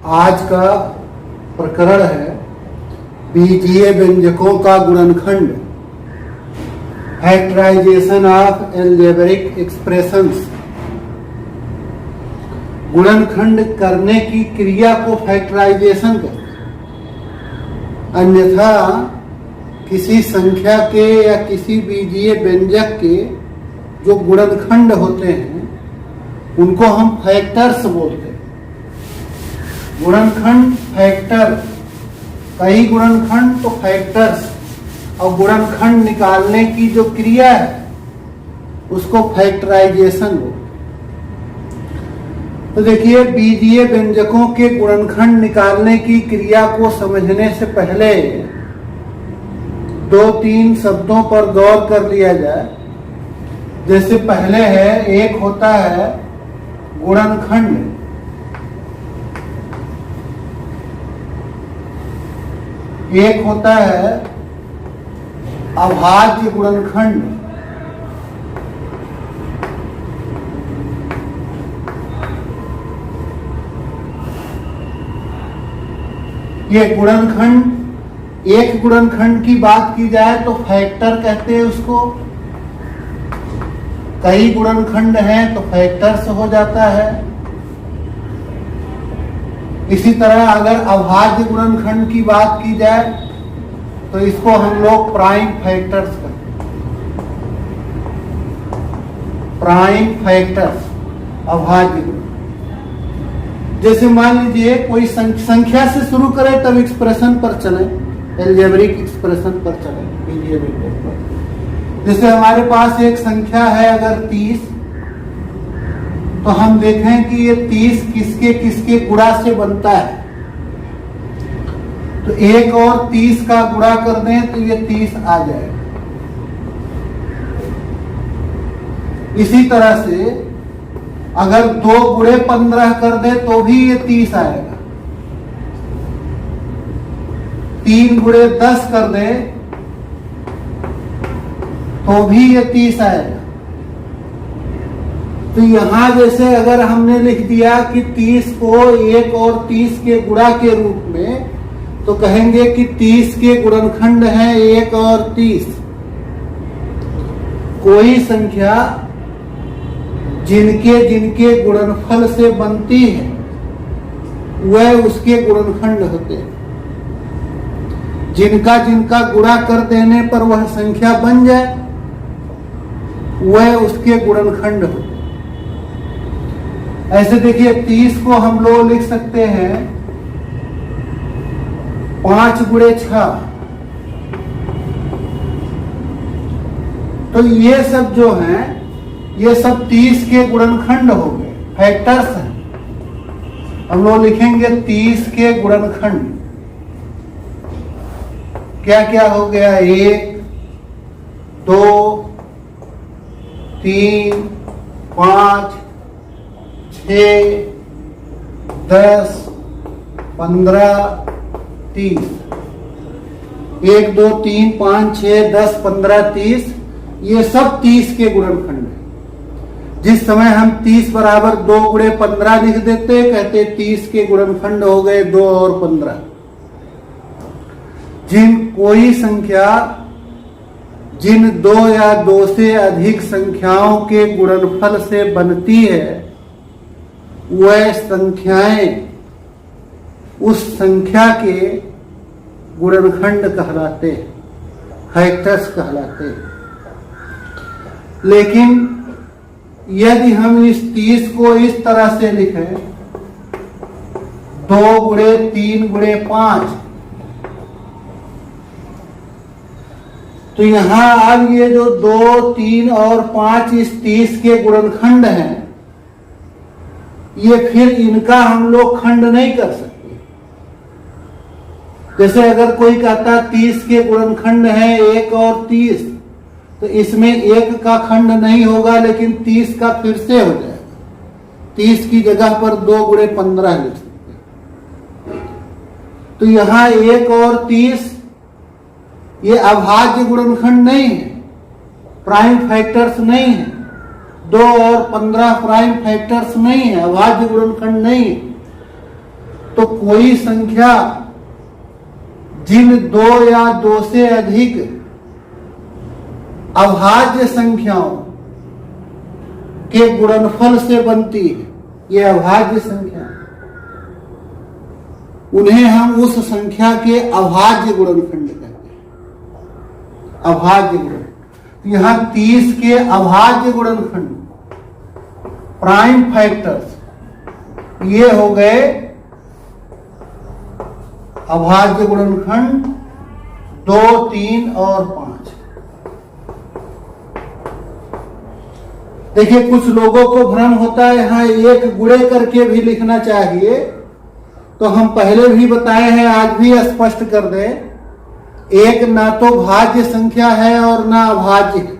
आज का प्रकरण है बीजीय व्यंजकों का गुणनखंड, फैक्टराइजेशन ऑफ एल्जेब्रिक एक्सप्रेशंस। गुणनखंड करने की क्रिया को फैक्टराइजेशन कहते हैं। अन्यथा किसी संख्या के या किसी बीजीय व्यंजक के जो गुणनखंड होते हैं उनको हम फैक्टर्स बोलते हैं। गुणनखंड फैक्टर, कई गुणनखंड तो फैक्टर्स, और गुणनखंड निकालने की जो क्रिया है उसको फैक्टराइजेशन बोलते हैं। तो देखिए, बीजीय व्यंजकों के गुणनखंड निकालने की क्रिया को समझने से पहले दो तीन शब्दों पर गौर कर लिया जाए। जैसे पहले है, एक होता है गुणनखंड, एक होता है अभाज्य गुणनखंड। ये गुणनखंड, एक गुणनखंड की बात की जाए तो फैक्टर कहते हैं उसको। कई गुणनखंड हैं तो फैक्टर्स हो जाता है। इसी तरह अगर अभाज्य गुणनखंड की बात की जाए तो इसको हम लोग प्राइम फैक्टर्स कहते हैं। प्राइम फैक्टर्स, अभाज्य। जैसे मान लीजिए कोई संख्या से शुरू करें तब एक्सप्रेशन पर चले, एल्जेब्रिक एक्सप्रेशन पर चले। जैसे हमारे पास एक संख्या है अगर 30, तो हम देखें कि ये 30 किसके किसके गुणा से बनता है। तो 1 और 30 का गुणा कर दें तो ये 30 आ जाएगा। इसी तरह से अगर 2 गुणे 15 कर दें तो भी ये 30 आएगा। 3 गुणे 10 कर दें तो भी ये 30 आएगा। तो यहां जैसे अगर हमने लिख दिया कि 30 को 1 और 30 के गुणा के रूप में, तो कहेंगे कि 30 के गुणनखंड हैं 1 और 30। कोई संख्या जिनके जिनके गुणनफल से बनती है वह उसके गुणनखंड होते हैं। जिनका जिनका गुणा कर देने पर वह संख्या बन जाए वह उसके गुणनखंड होते हैं। ऐसे देखिए, 30 को हम लोग लिख सकते हैं 5 गुणे 6। तो ये सब जो हैं ये सब 30 के गुणनखंड हो गए, फैक्टर्स हैं। हम लोग लिखेंगे 30 के गुणनखंड क्या क्या हो गया, 1 2 3 5 6 10 15 30। 1 2 3 5 6 10 15 30, ये सब 30 के गुणनखंड है। जिस समय हम 30 बराबर 2 गुणे 15 लिख देते, कहते 30 के गुणनखंड हो गए 2 और 15। कोई संख्या जिन 2 या 2 से अधिक संख्याओं के गुणनफल से बनती है वह संख्याएं उस संख्या के गुणनखंड कहलाते हैं, फैक्टर्स कहलाते हैं। लेकिन यदि हम इस 30 को इस तरह से लिखें 2 गुणे 3 गुणे 5, तो यहां अब ये जो 2 3 और 5 इस 30 के गुणनखंड हैं, ये फिर इनका हम लोग खंड नहीं कर सकते। जैसे अगर कोई कहता 30 के गुणनखंड हैं 1 और 30, तो इसमें 1 का खंड नहीं होगा लेकिन 30 का फिर से हो जाएगा। 30 की जगह पर 2 गुणे 15 लिख सकते हैं। तो यहां 1 और 30 ये अभाज्य गुणनखंड नहीं है, प्राइम फैक्टर्स नहीं है। 2 और 15 प्राइम फैक्टर्स नहीं है, अभाज्य गुणनखंड नहीं है। तो कोई संख्या जिन दो या दो से अधिक अभाज्य संख्याओं के गुणनफल से बनती है, ये अभाज्य संख्या, उन्हें हम उस संख्या के अभाज्य गुणनखंड कहते हैं। अभाज्य गुणन, यहां 30 के अभाज्य गुणनखंड प्राइम फैक्टर्स, ये हो गए अभाज्य गुणनखंड 2, 3 और 5। देखिए कुछ लोगों को भ्रम होता है यहां एक गुणे करके भी लिखना चाहिए, तो हम पहले भी बताए हैं, आज भी स्पष्ट कर दें, एक ना तो भाज्य संख्या है और ना अभाज्य है,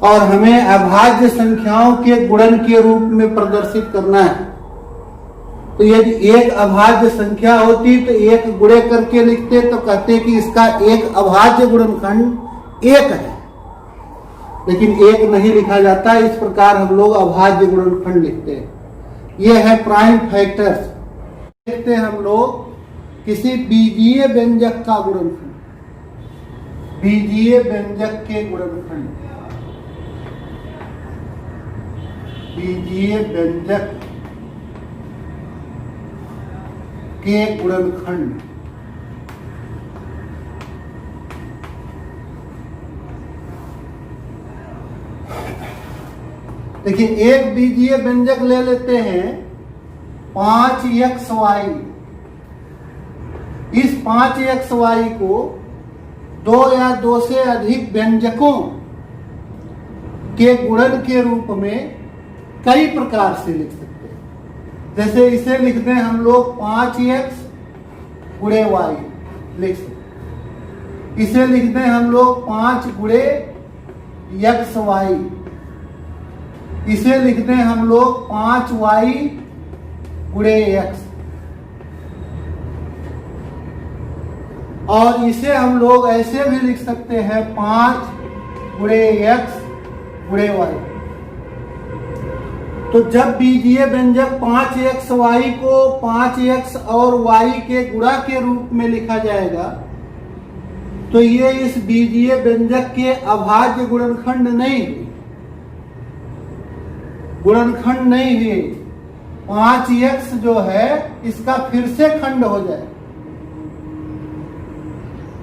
और हमें अभाज्य संख्याओं के गुणन के रूप में प्रदर्शित करना है। तो यदि एक अभाज्य संख्या होती तो एक गुणे करके लिखते, तो कहते कि इसका एक अभाज्य गुणनखंड एक है, लेकिन एक नहीं लिखा जाता, इस प्रकार हम लोग अभाज्य गुणनखंड लिखते हैं। यह है प्राइम फैक्टर्स। देखते हैं हम लोग किसी बीजीय व्यंजक का गुणनखंड, बीजीय व्यंजक के गुणनखंड, बीजीय व्यंजक के गुणनखंड। देखिए एक बीजीय व्यंजक ले लेते हैं 5xy। इस 5xy को दो या दो से अधिक व्यंजकों के गुणन के रूप में कई प्रकार से लिख सकते हैं। जैसे इसे लिखते हैं हम लोग 5x गुणे y लिख सकते, इसे लिखते हैं हम लोग 5 गुणे xy, इसे लिखते हैं हम लोग 5y गुणे x, और इसे हम लोग ऐसे भी लिख सकते हैं 5 गुणे x गुणे y। तो जब बीजीय व्यंजक 5xy को 5x और y के गुणा के रूप में लिखा जाएगा, तो ये इस बीजीय व्यंजक के अभाज्य गुणनखंड नहीं हुए, गुणनखंड नहीं हुए। 5x जो है इसका फिर से खंड हो जाए,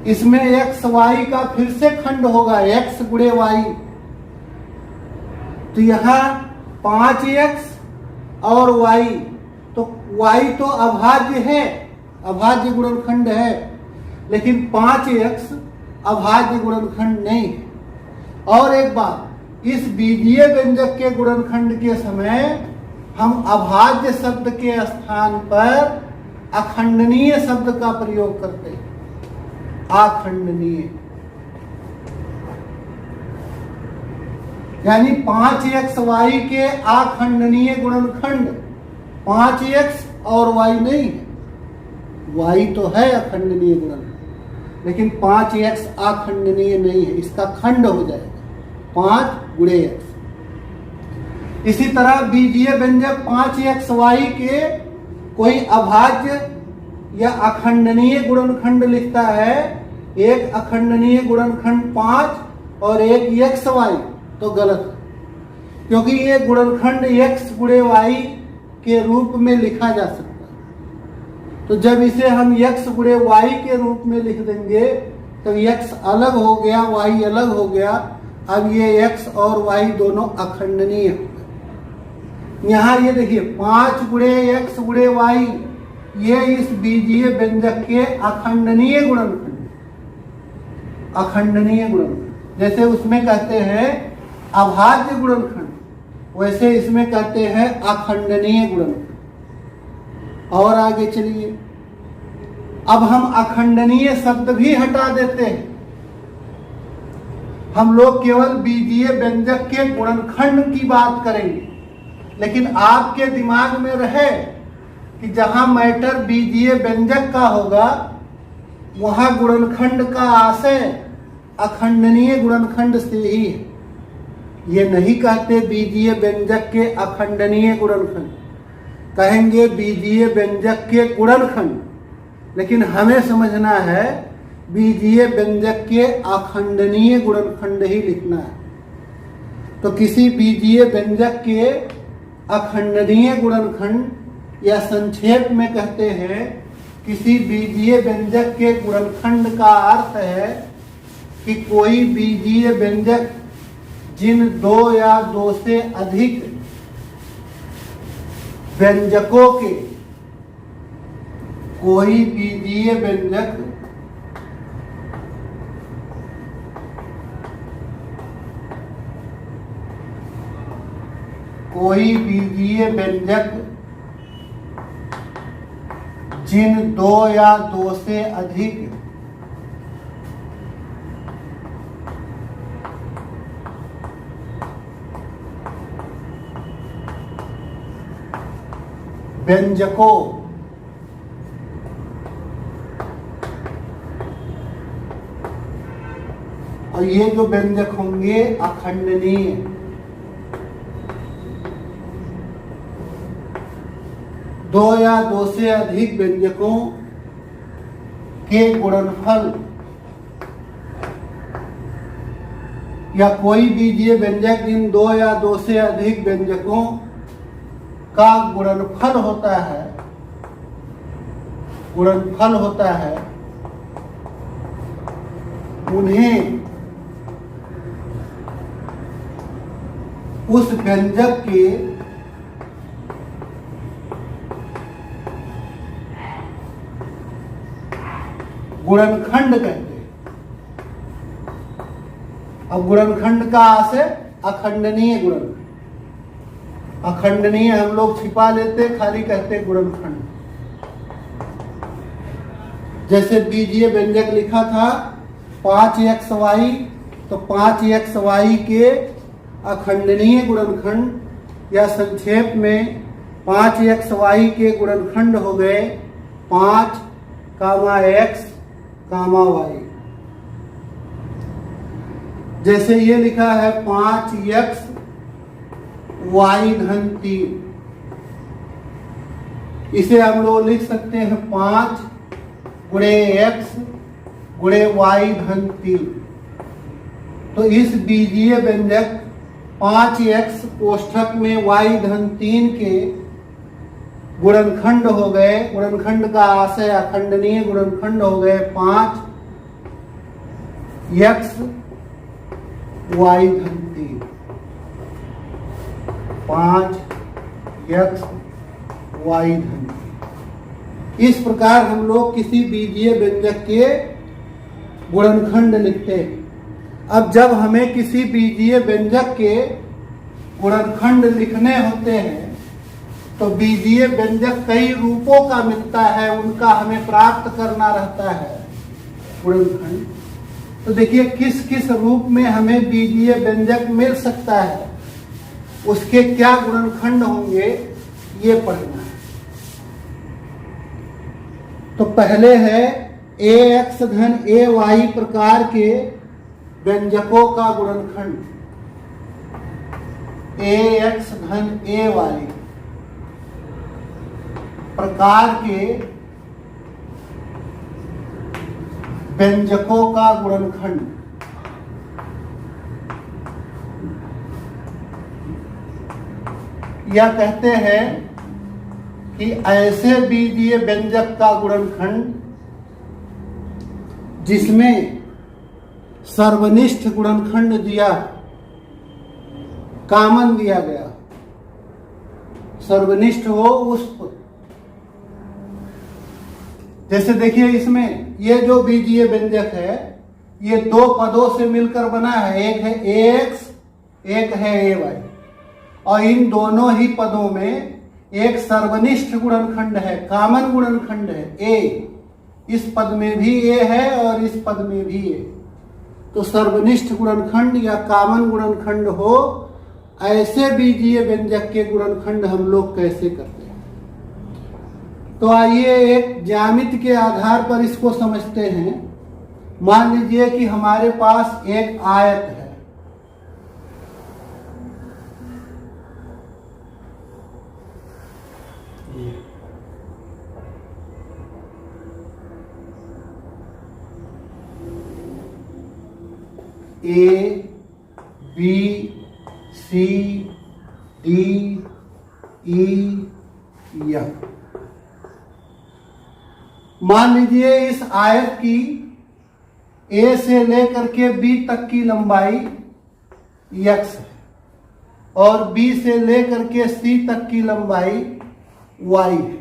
इसमें xy का फिर से खंड होगा, x गुणे y। तो यहां 5x और y, तो y तो अभाज्य है, अभाज्य गुणनखंड है, लेकिन 5x अभाज्य गुणनखंड नहीं है। और एक बात, इस बीजीय व्यंजक के गुणनखंड के समय हम अभाज्य शब्द के स्थान पर अखंडनीय शब्द का प्रयोग करते हैं, अखंडनीय। यानी 5xy के अखंडनीय गुणनखंड 5x और y नहीं है, y तो है अखंडनीय गुणनखंड, लेकिन 5x अखंडनीय नहीं है, इसका खंड हो जाएगा 5 गुणे x। इसी तरह बीजीय व्यंजक 5xy के कोई अभाज्य या अखंडनीय गुणनखंड लिखता है, एक अखंडनीय गुणनखंड 5 और एक xy, तो गलत है, क्योंकि ये गुणनखंड x गुणे y के रूप में लिखा जा सकता है। तो जब इसे हम x गुणे y के रूप में लिख देंगे तो x अलग हो गया, y अलग हो गया, अब ये x और y दोनों अखंडनीय हो गए। यहाँ ये देखिए 5 गुणे x गुणे y, ये इस बीजीय व्यंजक के अखंडनीय गुणनखंड, अखंडनीय गुणनखंड। जैसे उसमें कहते हैं अभाज्य गुणनखंड, वैसे इसमें कहते हैं अखंडनीय गुणनखंड। और आगे चलिए, अब हम अखंडनीय शब्द भी हटा देते हैं, हम लोग केवल बीजीय व्यंजक के गुणनखंड की बात करेंगे। लेकिन आपके दिमाग में रहे कि जहां मैटर बीजीय व्यंजक का होगा वहां गुणनखंड का आशय अखंडनीय गुणनखंड से ही है। ये नहीं कहते बीजीय व्यंजक के अखंडनीय गुणनखंड, कहेंगे बीजीय व्यंजक के गुणनखंड, लेकिन हमें समझना है बीजीय व्यंजक के अखंडनीय गुणनखंड ही लिखना है। तो किसी बीजीय व्यंजक के अखंडनीय गुणनखंड या संक्षेप में कहते हैं किसी बीजीय व्यंजक के गुणनखंड का अर्थ है कि कोई बीजीय व्यंजक जिन दो या दो से अधिक व्यंजकों के कोई बीजीय व्यंजक जिन दो या दो से अधिक व्यंजकों और ये जो व्यंजक होंगे अखंडनीय, दो या दो से अधिक व्यंजकों के गुणनफल या कोई बीजीय व्यंजक इन दो या दो से अधिक व्यंजकों का गुणनफल होता है, उन्हें उस व्यंजक के गुणनखंड कहते हैं। अब गुणनखंड का आशय अखंडनीय गुणनखंड, अखंडनीय हम लोग छिपा लेते, खाली कहते गुणनखंड। जैसे बीजीय व्यंजक लिखा था 5xy, तो 5xy के अखंडनीय गुणनखंड या संक्षेप में 5xy के गुणनखंड हो गए 5, x, y। जैसे ये लिखा है 5x y धन 3, इसे हम लोग लिख सकते हैं 5 गुणे x गुणे y धन 3। तो इस बीजीय व्यंजक 5x कोष्ठक में y धन 3 के गुणनखंड हो गए, गुणनखंड का आशय अखंडनीय गुणनखंड हो गए 5x y धन 3, 5x y धन 3। इस प्रकार हम लोग किसी बीजीय व्यंजक के गुणनखंड लिखते हैं। अब जब हमें किसी बीजीय व्यंजक के गुणनखंड लिखने होते हैं तो बीजीय व्यंजक कई रूपों का मिलता है, उनका हमें प्राप्त करना रहता है गुणनखंड। तो देखिए किस किस रूप में हमें बीजीय व्यंजक मिल सकता है, उसके क्या गुणनखंड होंगे ये पढ़ना है। तो पहले है ax धन ay प्रकार के व्यंजकों का गुणनखंड। ax धन ay प्रकार के व्यंजकों का गुणनखंड। या कहते हैं कि ऐसे बीजीय व्यंजक का गुणनखंड जिसमें सर्वनिष्ठ गुणनखंड दिया, कॉमन दिया गया, सर्वनिष्ठ हो उस। जैसे देखिए इसमें ये जो बीजीय व्यंजक है ये दो पदों से मिलकर बना है, एक है ax, एक है ay, और इन दोनों ही पदों में एक सर्वनिष्ठ गुणनखंड है, कॉमन गुणनखंड है a। इस पद में भी a है और इस पद में भी a। तो सर्वनिष्ठ गुणनखंड या कॉमन गुणनखंड हो, ऐसे बीजीय व्यंजक के गुणनखंड हम लोग कैसे करते हैं। तो आइए एक ज्यामिति के आधार पर इसको समझते हैं। मान लीजिए कि हमारे पास एक आयत है, A B C D E F. मान लीजिए इस आयत की ए से लेकर के बी तक की लंबाई x है और बी से लेकर के सी तक की लंबाई y है,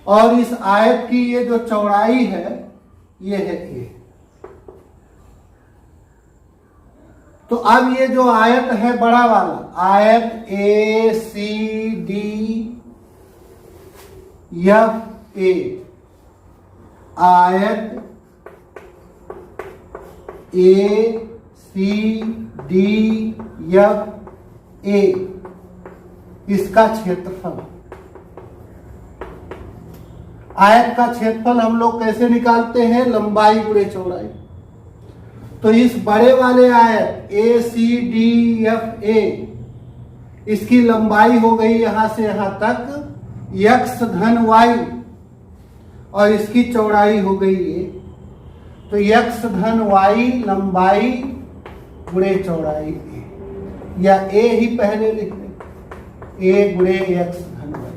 और इस आयत की ये जो चौड़ाई है ये है a। तो अब ये जो आयत है बड़ा वाला आयत ए सी डी एफ ए, आयत ए सी डी एफ ए, इसका क्षेत्रफल, आयत का क्षेत्रफल हम लोग कैसे निकालते हैं? लंबाई गुणे चौड़ाई। तो इस बड़े वाले आयत ए सी डी एफ ए, इसकी लंबाई हो गई यहां से यहां तक x धन y, और इसकी चौड़ाई हो गई ये। तो x धन y लंबाई गुणे चौड़ाई a, या a ही पहले लिख लें, a गुणे x धन y।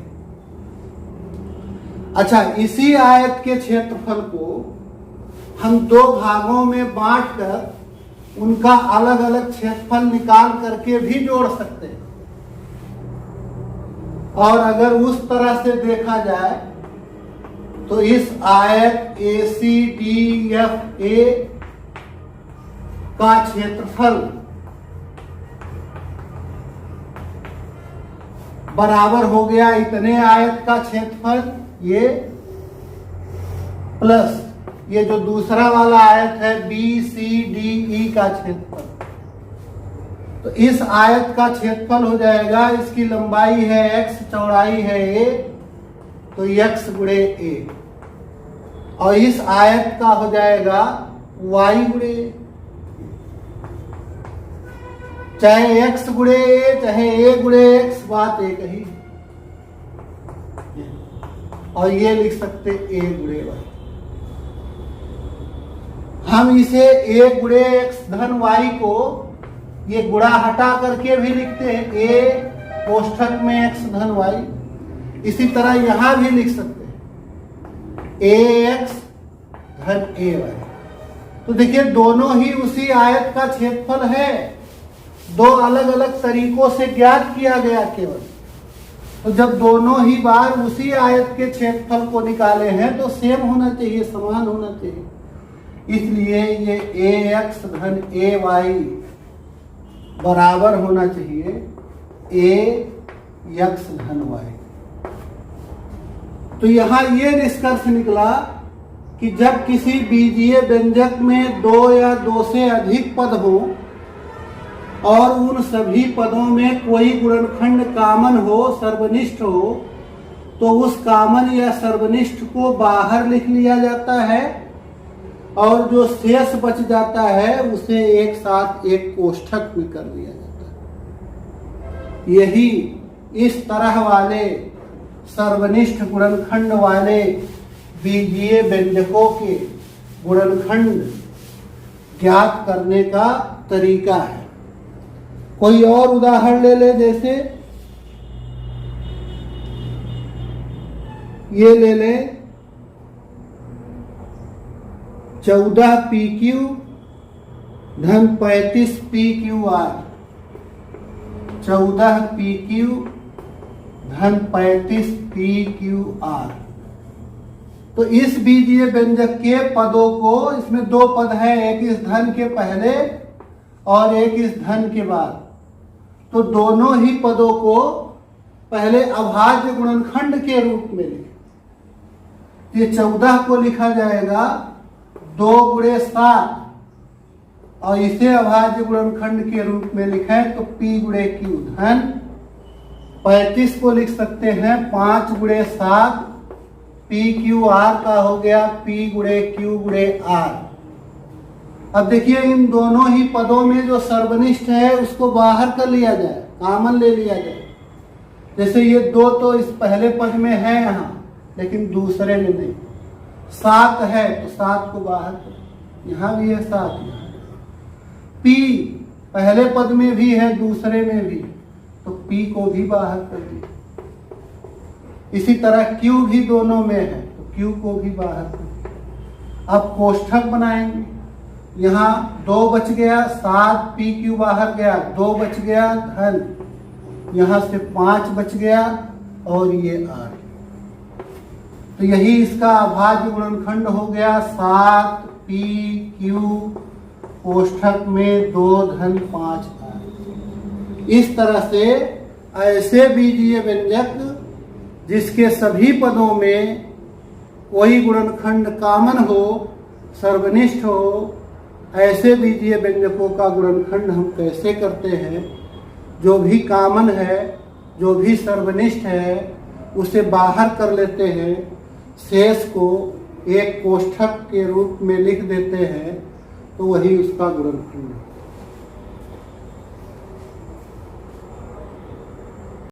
अच्छा, इसी आयत के क्षेत्रफल को हम दो भागों में बांटकर उनका अलग अलग क्षेत्रफल निकाल करके भी जोड़ सकते हैं। और अगर उस तरह से देखा जाए तो इस आयत ए सी डी एफ ए का क्षेत्रफल बराबर हो गया इतने आयत का क्षेत्रफल ये, प्लस ये जो दूसरा वाला आयत है बी सी डी ई का क्षेत्रफल। तो इस आयत का क्षेत्रफल हो जाएगा, इसकी लंबाई है x, चौड़ाई है a, तो x गुणे a, और इस आयत का हो जाएगा y गुणे a। चाहे x गुणे a चाहे a गुणे x, बात एक ही। और ये लिख सकते a गुणे y। हम इसे a गुणे x धन y को ये गुणा हटा करके भी लिखते हैं, a कोष्ठक में x धन y। इसी तरह यहां भी लिख सकते हैं ax धन ay। तो देखिए दोनों ही उसी आयत का क्षेत्रफल है, दो अलग अलग तरीकों से ज्ञात किया गया केवल। तो जब दोनों ही बार उसी आयत के क्षेत्रफल को निकाले हैं तो सेम होना चाहिए, समान होना चाहिए। इसलिए ये ax धन ay बराबर होना चाहिए ax धन y। तो यहां ये निष्कर्ष निकला कि जब किसी बीजीय व्यंजक में दो या दो से अधिक पद हो और उन सभी पदों में कोई गुणनखंड कामन हो, सर्वनिष्ठ हो, तो उस कामन या सर्वनिष्ठ को बाहर लिख लिया जाता है और जो शेष बच जाता है उसे एक साथ एक कोष्ठक में कर दिया जाता है। यही इस तरह वाले सर्वनिष्ठ गुणनखंड वाले बीजीय व्यंजकों के गुणनखंड ज्ञात करने का तरीका है। कोई और उदाहरण ले ले, जैसे ये ले ले 14 PQ धन 35 PQR, 14 PQ धन 35 PQR। तो इस बीजीय व्यंजक के पदों को, इसमें दो पद है, एक इस धन के पहले और एक इस धन के बाद, तो दोनों ही पदों को पहले अभाज्य गुणनखंड के रूप में लिखें। ये 14 को लिखा जाएगा 2 गुणे 7, और इसे अभाज्य गुणनखंड के रूप में लिखें तो P गुणे Q धन 35 को लिख सकते हैं 5 गुणे 7, PQR का हो गया P गुणे Q गुणे R। अब देखिए इन दोनों ही पदों में जो सर्वनिष्ठ है उसको बाहर कर लिया जाए, कामन ले लिया जाए। जैसे ये 2 तो इस पहले पद में है यहाँ, लेकिन दूसरे में नहीं। 7 है तो 7 को बाहर कर, यहाँ भी है 7 यहाँ। पी पहले पद में भी है, दूसरे में भी, तो पी को भी बाहर कर दिया। इसी तरह क्यू भी दोनों में है, तो क्यू को भी बाहर कर दिया। अब कोष्ठक बनाएंगे। यहाँ 2 बच गया, 7 पी क्यू बाहर गया, 2 बच गया धन, यहाँ से 5 बच गया और ये 8। तो यही इसका अभाज्य गुणनखंड हो गया, 7 पी क्यू कोष्ठक में 2 धन 5 8। इस तरह से ऐसे बीजीय व्यंजक जिसके सभी पदों में कोई गुणनखंड कॉमन हो, सर्वनिष्ठ हो, ऐसे बीजीय व्यंजकों का गुणनखंड हम कैसे करते हैं। जो भी कॉमन है, जो भी सर्वनिष्ठ है, उसे बाहर कर लेते हैं, शेष को एक कोष्ठक के रूप में लिख देते हैं, तो वही उसका गुणनखंड है।